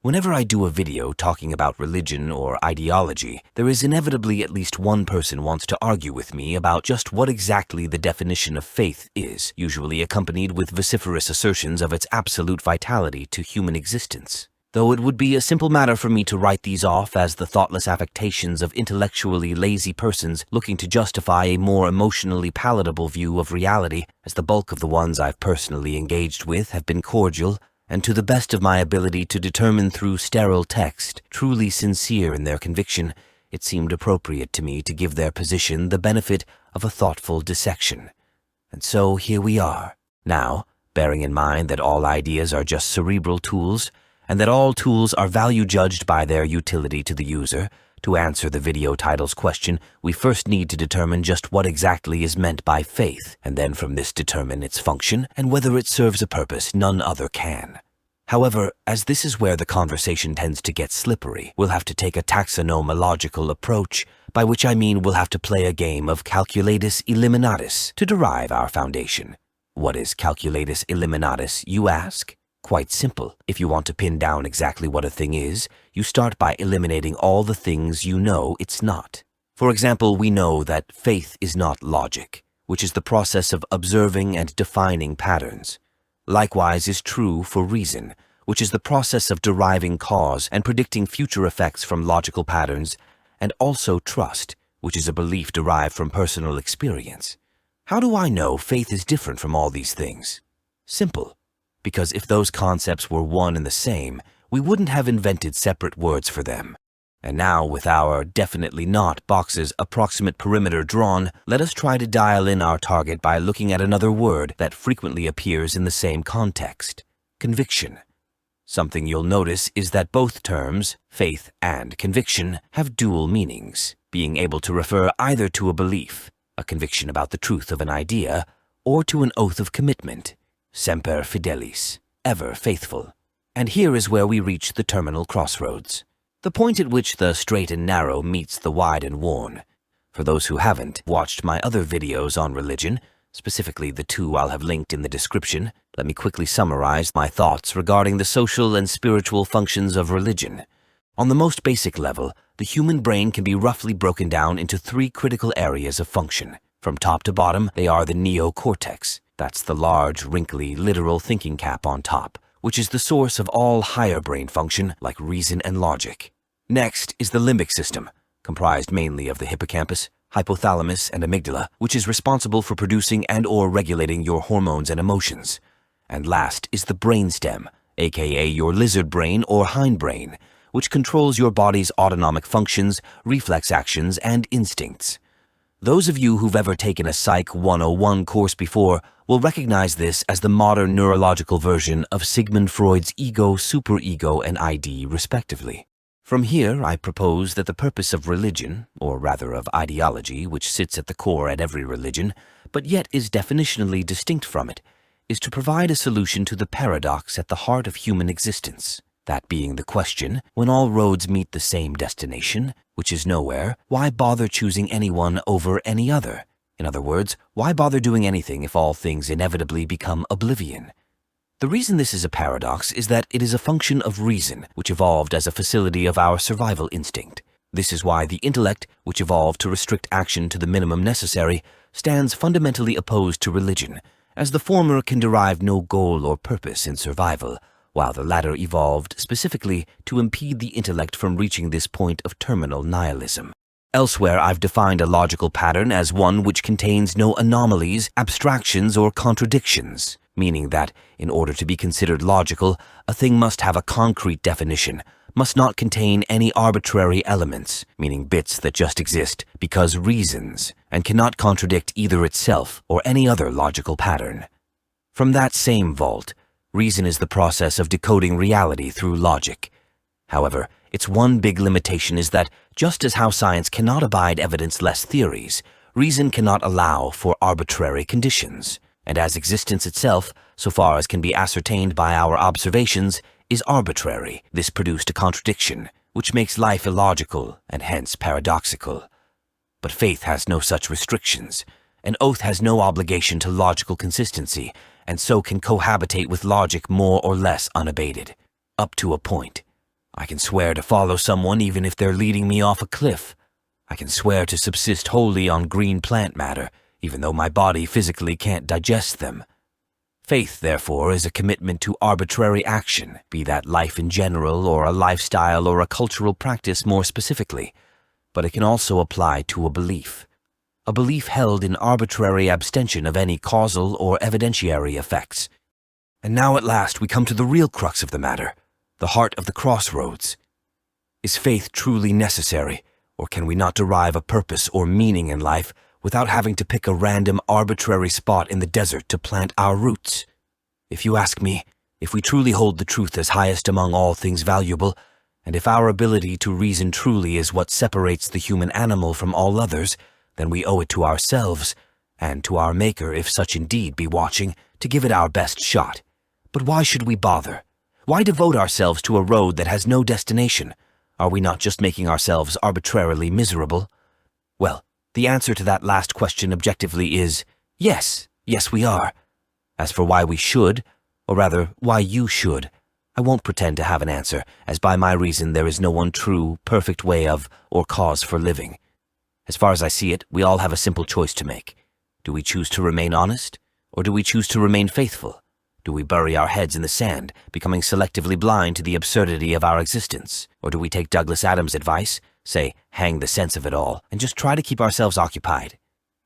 Whenever I do a video talking about religion or ideology, there is inevitably at least one person wants to argue with me about just what exactly the definition of faith is, usually accompanied with vociferous assertions of its absolute vitality to human existence. Though it would be a simple matter for me to write these off as the thoughtless affectations of intellectually lazy persons looking to justify a more emotionally palatable view of reality, as the bulk of the ones I've personally engaged with have been cordial, and to the best of my ability to determine through sterile text, truly sincere in their conviction, it seemed appropriate to me to give their position the benefit of a thoughtful dissection. And so here we are. Now, bearing in mind that all ideas are just cerebral tools, and that all tools are value judged by their utility to the user, to answer the video title's question, we first need to determine just what exactly is meant by faith, and then from this determine its function and whether it serves a purpose none other can. However, as this is where the conversation tends to get slippery, we'll have to take a taxonomological approach, by which I mean we'll have to play a game of calculatus eliminatus to derive our foundation. What is calculatus eliminatus, you ask? Quite simple. If you want to pin down exactly what a thing is, you start by eliminating all the things you know it's not. For example, we know that faith is not logic, which is the process of observing and defining patterns. Likewise is true for reason, which is the process of deriving cause and predicting future effects from logical patterns, and also trust, which is a belief derived from personal experience. How do I know faith is different from all these things? Simple. Because if those concepts were one and the same, we wouldn't have invented separate words for them. And now, with our definitely not box's approximate perimeter drawn, let us try to dial in our target by looking at another word that frequently appears in the same context: conviction. Something you'll notice is that both terms, faith and conviction, have dual meanings, being able to refer either to a belief, a conviction about the truth of an idea, or to an oath of commitment, semper fidelis, ever faithful. And here is where we reach the terminal crossroads, the point at which the straight and narrow meets the wide and worn. For those who haven't watched my other videos on religion, specifically the two I'll have linked in the description, let me quickly summarize my thoughts regarding the social and spiritual functions of religion. On the most basic level, the human brain can be roughly broken down into three critical areas of function. From top to bottom, they are the neocortex. That's the large, wrinkly, literal thinking cap on top, which is the source of all higher brain function like reason and logic. Next is the limbic system, comprised mainly of the hippocampus, hypothalamus, and amygdala, which is responsible for producing and/or regulating your hormones and emotions. And last is the brainstem, aka your lizard brain or hindbrain, which controls your body's autonomic functions, reflex actions, and instincts. Those of you who've ever taken a Psych 101 course before will recognize this as the modern neurological version of Sigmund Freud's ego, superego, and ID, respectively. From here, I propose that the purpose of religion, or rather of ideology, which sits at the core at every religion, but yet is definitionally distinct from it, is to provide a solution to the paradox at the heart of human existence. That being the question, when all roads meet the same destination, which is nowhere, why bother choosing anyone over any other? In other words, why bother doing anything if all things inevitably become oblivion? The reason this is a paradox is that it is a function of reason, which evolved as a facility of our survival instinct. This is why the intellect, which evolved to restrict action to the minimum necessary, stands fundamentally opposed to religion, as the former can derive no goal or purpose in survival, while the latter evolved specifically to impede the intellect from reaching this point of terminal nihilism. Elsewhere, I've defined a logical pattern as one which contains no anomalies, abstractions, or contradictions, meaning that, in order to be considered logical, a thing must have a concrete definition, must not contain any arbitrary elements, meaning bits that just exist because reasons, and cannot contradict either itself or any other logical pattern. From that same vault, reason is the process of decoding reality through logic. However, its one big limitation is that, just as how science cannot abide evidence-less theories, reason cannot allow for arbitrary conditions, and as existence itself, so far as can be ascertained by our observations, is arbitrary, this produced a contradiction, which makes life illogical and hence paradoxical. But faith has no such restrictions. An oath has no obligation to logical consistency, and so can cohabitate with logic more or less unabated, up to a point. I can swear to follow someone even if they're leading me off a cliff. I can swear to subsist wholly on green plant matter, even though my body physically can't digest them. Faith, therefore, is a commitment to arbitrary action, be that life in general or a lifestyle or a cultural practice more specifically, but it can also apply to a belief held in arbitrary abstention of any causal or evidentiary effects. And now at last we come to the real crux of the matter, the heart of the crossroads. Is faith truly necessary, or can we not derive a purpose or meaning in life without having to pick a random arbitrary spot in the desert to plant our roots? If you ask me, if we truly hold the truth as highest among all things valuable, and if our ability to reason truly is what separates the human animal from all others, then we owe it to ourselves, and to our Maker, if such indeed be watching, to give it our best shot. But why should we bother? Why devote ourselves to a road that has no destination? Are we not just making ourselves arbitrarily miserable? Well, the answer to that last question objectively is yes. Yes, we are. As for why we should, or rather, why you should, I won't pretend to have an answer, as by my reason there is no one true, perfect way of, or cause for living. As far as I see it, we all have a simple choice to make. Do we choose to remain honest, or do we choose to remain faithful? Do we bury our heads in the sand, becoming selectively blind to the absurdity of our existence? Or do we take Douglas Adams' advice, say, hang the sense of it all, and just try to keep ourselves occupied?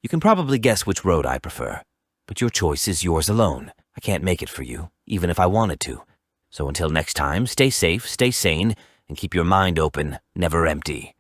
You can probably guess which road I prefer, but your choice is yours alone. I can't make it for you, even if I wanted to. So until next time, stay safe, stay sane, and keep your mind open, never empty.